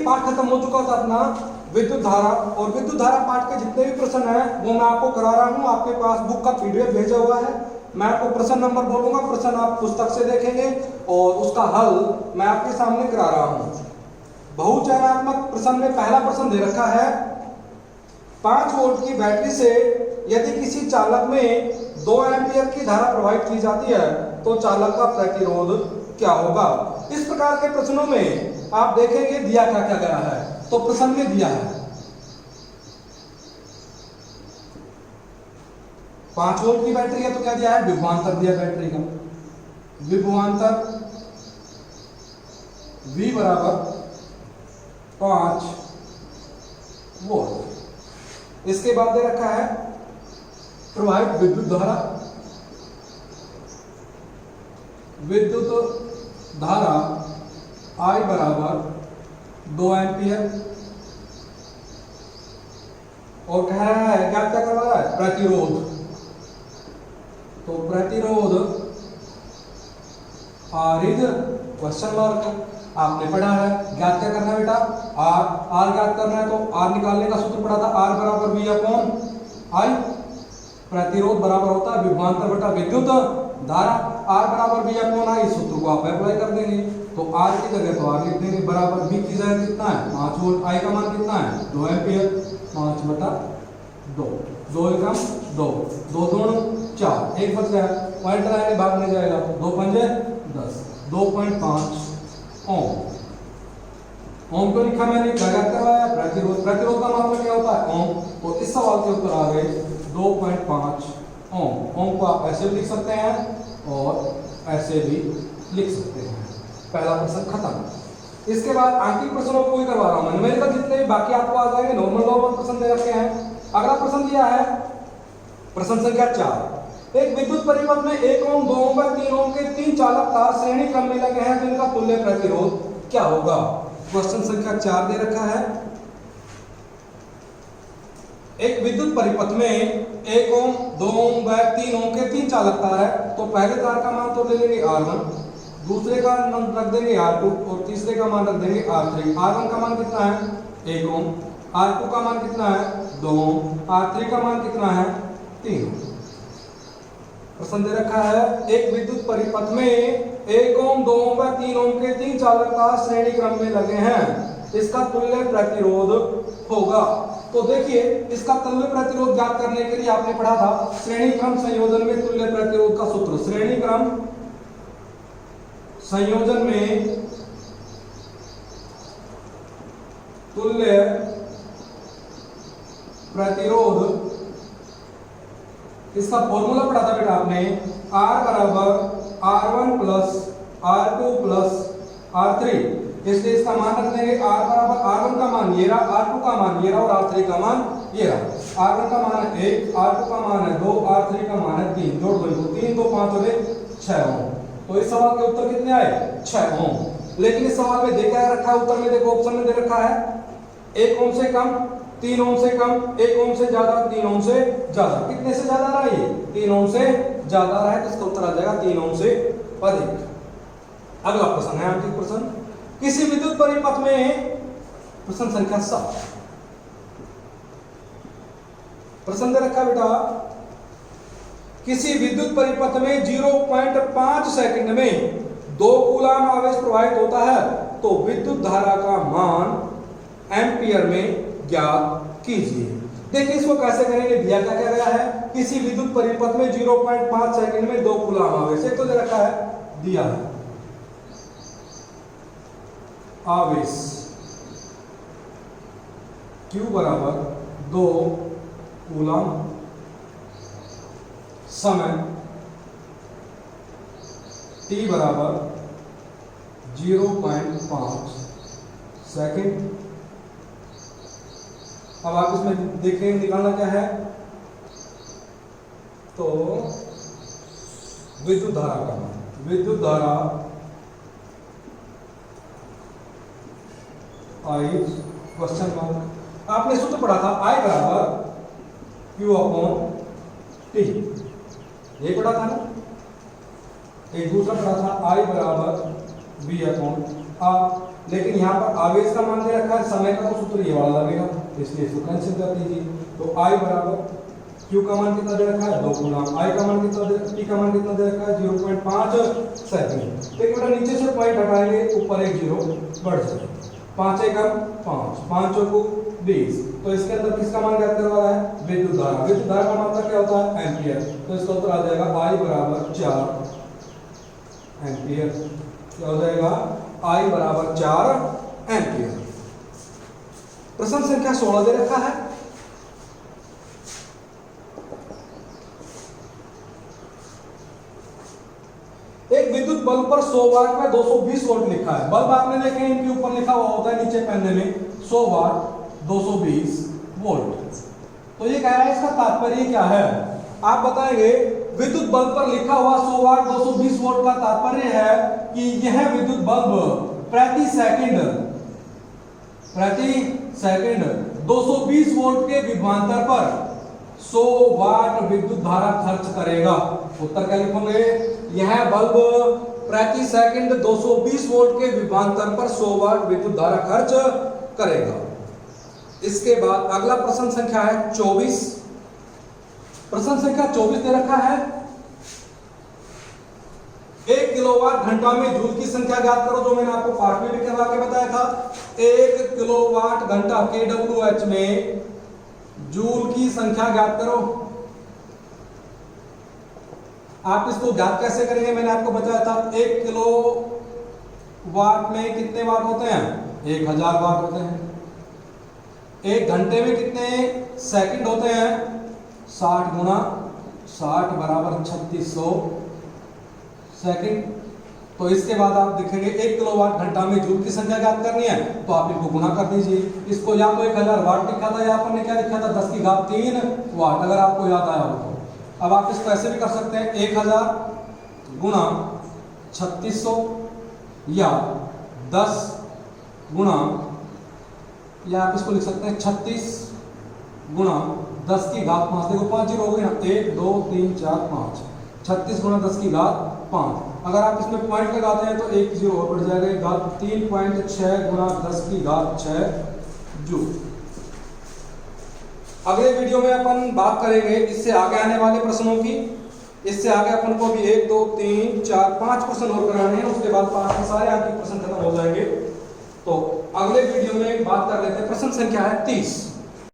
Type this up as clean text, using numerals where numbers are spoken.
पाठ खत्म हो चुका था अपना विद्युत धारा, और विद्युत धारा पाठ के जितने भी प्रश्न हैं वो मैं आपको करा रहा हूँ। आपके पास बुक का पीडीएफ भेजा हुआ है, मैं आपको प्रश्न नंबर बोलूंगा, प्रश्न आप पुस्तक से देखेंगे और उसका हल मैं आपके सामने करा रहा हूँ। बहुचयनात्मक प्रश्न में पहला प्रश्न दे रखा है 5 वोल्ट की बैटरी से यदि किसी चालक में 2 एम्पीयर की धारा प्रवाहित की जाती है तो चालक का प्रतिरोध क्या होगा। इस प्रकार के प्रश्नों में आप देखेंगे दिया क्या क्या गया है। तो प्रश्न में दिया है 5 वोल्ट की बैटरी है, तो क्या दिया है, विभवांतर दिया बैटरी का, विभवांतर V बराबर 5 वोल्ट। इसके बाद दे रखा है प्रवाहित विद्युत धारा, विद्युत धारा I बराबर 2 एम्पियर, और कह रहा है क्या क्या करवा रहा है, प्रतिरोध। तो प्रतिरोध R इज क्वेश्चन मार्क, आपने पढ़ा है, ज्ञात क्या करना है बेटा, R ज्ञात करना है। तो R निकालने का सूत्र पढ़ा था, R बराबर V अपॉन I, प्रतिरोध बराबर होता है विभवांतर बटा विद्युत धारा, R बराबर V अपॉन I, सूत्र को आप अप्लाई कर देंगे। तो R की जगह तो R लिख देंगे, बराबर V की जगह कितना है 5 वोल्ट, I का मान कितना है 2 एम्पियर, 5 बटा 2, 2 एकम 2, 2 दूनी 4, एक बच गया, पॉइंट लगाने भाग में जाएगा, 2 पंजे 10, 2.5 ओम। ओम को लिखा मैंने, क्या करवाया, प्रतिरोध, प्रतिरोध का मतलब क्या होता है ओम। तो इस सवाल के उत्तर आ गए 2.5 ओम। ओम को आप ऐसे भी लिख सकते हैं और ऐसे भी लिख सकते हैं। पहला प्रश्न खत्म। इसके बाद आंतरिक प्रश्नों को ही करवा रहा हूं, न्यूमेरिकल जितने भी बाकी आपको आ जाएंगे, नॉर्मल प्रश्न दे रखे हैं। अगला प्रश्न दिया है प्रश्न संख्या 4, एक विद्युत परिपथ में 1 ओम 2 ओम व 3 ओम के 3 चालक तार श्रेणी क्रम में लगे हैं, जिनका तुल्य प्रतिरोध क्या होगा। क्वेश्चन संख्या 4 दे रखा है, एक विद्युत परिपथ में 1 ओम 2 ओम व 3 ओम के 3 चालक तार है। तो पहले तार का मान तो ले लेंगे R1, दूसरे का रख देंगे R2 और तीसरे का मान रख देंगे R3। R1 का मान कितना है 1 ओम, R2 का मान कितना है 2 ओम, R3 का मान कितना है 3 ओम। प्रश्न दे रखा है एक विद्युत परिपथ में 1 ओम 2 ओम व 3 ओम के 3 चालक तार श्रेणी क्रम में लगे हैं, इसका तुल्य प्रतिरोध होगा। तो देखिए इसका तुल्य प्रतिरोध ज्ञात करने के लिए आपने पढ़ा था श्रेणी क्रम संयोजन में तुल्य प्रतिरोध का सूत्र। श्रेणी क्रम संयोजन में तुल्य प्रतिरोध, इसका फॉर्मूला पढ़ा था बेटा आपने, R बराबर R1 plus R2 plus R3। इसलिए इसका मान रख देंगे R बराबर R1 का मान ये रहा, R2 का मान ये रहा और R3 का मान ये रहा। R1 का मान है 1, R2 का मान है 2, R3 का मान है 3। जोड़ दो इनको, 3 2 5 हो गए 6 ओम। तो इस सवाल के उत्तर कितने आए 6 ओम। लेकिन इस सवाल में देखा रखा है उत्तर में, देखो ऑप्शन में दे रखा है 1 ओम से कम, 3 ओम से कम, 1 ओम से ज्यादा, 3 ओम से ज्यादा। कितने से ज्यादा रहा ये 3 ओम से ज्यादा रहा है, तो इसका उत्तर आ जाएगा 3 ओम से अधिक। अगला प्रश्न है आंतरिक प्रश्न, किसी विद्युत परिपथ में, प्रश्न संख्या 7, प्रश्न दे रखा बेटा किसी विद्युत परिपथ में 0.5 सेकंड में 2 कूलाम आवेश प्रवाहित होता है, तो विद्युत धारा का मान एम्पियर में ज्ञात कीजिए। देखिए इसको कैसे करेंगे, दिया क्या क्या गया है, किसी विद्युत परिपथ में 0.5 सेकंड में 2 कूलाम आवेश, एक तो दे रखा है, दिया है आवेश Q बराबर 2 कूलाम, समय T बराबर 0.5 सेकंड। अब आप इसमें देखें निकालना क्या है, तो विद्युत धारा का मान, विद्युत धारा I क्वेश्चन मार्क। आपने सूत्र पढ़ा था I बराबर Q अपॉन T, ये पढ़ा था ना। एक दूसरा पढ़ा था I बराबर V अपॉन लेकिन यहाँ पर आवेश का मान दे रखा है, समय का तो सूत्र ये वाला लगेगा, इसलिए इसको कैंसिल कर दीजिए। तो I बराबर Q का मान कितना दे रखा है 2 गुना I का मान कितना दे, T का मान कितना दे रखा है 0.5 सेकंड। एक बेटा नीचे से पॉइंट हटाएंगे, ऊपर एक जीरो बढ़ जाएगा, 5 एकम 5, 5 चौको 20। तो इसके अंदर किसका मान ज्ञात करवा रहा है, विद्युत धारा। विद्युत धारा का मतलब क्या होता है, एम्पियर। तो इसका उत्तर आ जाएगा I बराबर 4 एम्पियर। क्या हो जाएगा, I बराबर 4 एम्पियर। प्रश्न संख्या 16 दे रखा है। एक विद्युत बल्ब पर 100 वाट में 220 वोल्ट लिखा है। बल्ब आपने देखे हैं, इनके ऊपर लिखा हुआ होता है नीचे पन्ने में 100 वाट 220 वोल्ट। तो ये कह रहा है इसका तात्पर्य क्या है, आप बताएंगे। विद्युत बल्ब पर लिखा हुआ 100 वाट 220 वोल्ट का तात्पर्य है कि यह विद्युत बल्ब प्रति सेकंड 220 वोल्ट के विभवांतर पर 100 वाट विद्युत धारा खर्च करेगा। उत्तर क्या लिखोगे, यह बल्ब प्रति सेकंड 220 वोल्ट के विभवांतर पर 100 वाट विद्युत धारा खर्च करेगा। इसके बाद अगला प्रश्न संख्या है 24। प्रश्न संख्या 24 दे रखा है, 1 किलोवाट घंटा में जूल की संख्या ज्ञात करो। जो मैंने आपको पाठ में भी करवा के बताया था, 1 किलोवाट घंटा kWh में जूल की संख्या ज्ञात करो। आप इसको ज्ञात कैसे करेंगे, मैंने आपको बताया था 1 किलो वाट में कितने वाट होते हैं, 1000 वाट होते हैं। 1 घंटे में कितने सेकंड होते हैं, 60 गुना 60 बराबर 3600 सेकंड। तो इसके बाद आप देखेंगे 1 किलोवाट घंटा में जूल की संख्या ज्ञात करनी है, तो आप इनको गुना कर दीजिए। इसको या तो 1000 वाट लिखा था, या आपने क्या लिखा था 10 की घात 3 वाट, अगर आपको याद आया हो तो। अब आप इसको ऐसे भी कर सकते हैं, 1000 गुना 3600 या 10 गुना, या आप इसको लिख सकते हैं 36 गुना 10 की घात 5। देखो 5 जीरो हो गए ना, 1 2 3 4 5, 36 गुना 10 की घात 5। अगर आप इसमें पॉइंट लगाते हैं तो 1 जीरो और बढ़ जाएगा, घात 3.6 गुना 10 की घात 6 जूल। अगले वीडियो में अपन बात करेंगे इससे आगे आने वाले प्रश्नों की। इससे आगे अपन को भी 1 2 3 4 5 प्रश्न और कराने हैं, उसके बाद 5 के सारे आगे प्रश्न खत्म हो जाएंगे। तो अगले वीडियो में बात कर लेते हैं, प्रश्न संख्या है 30।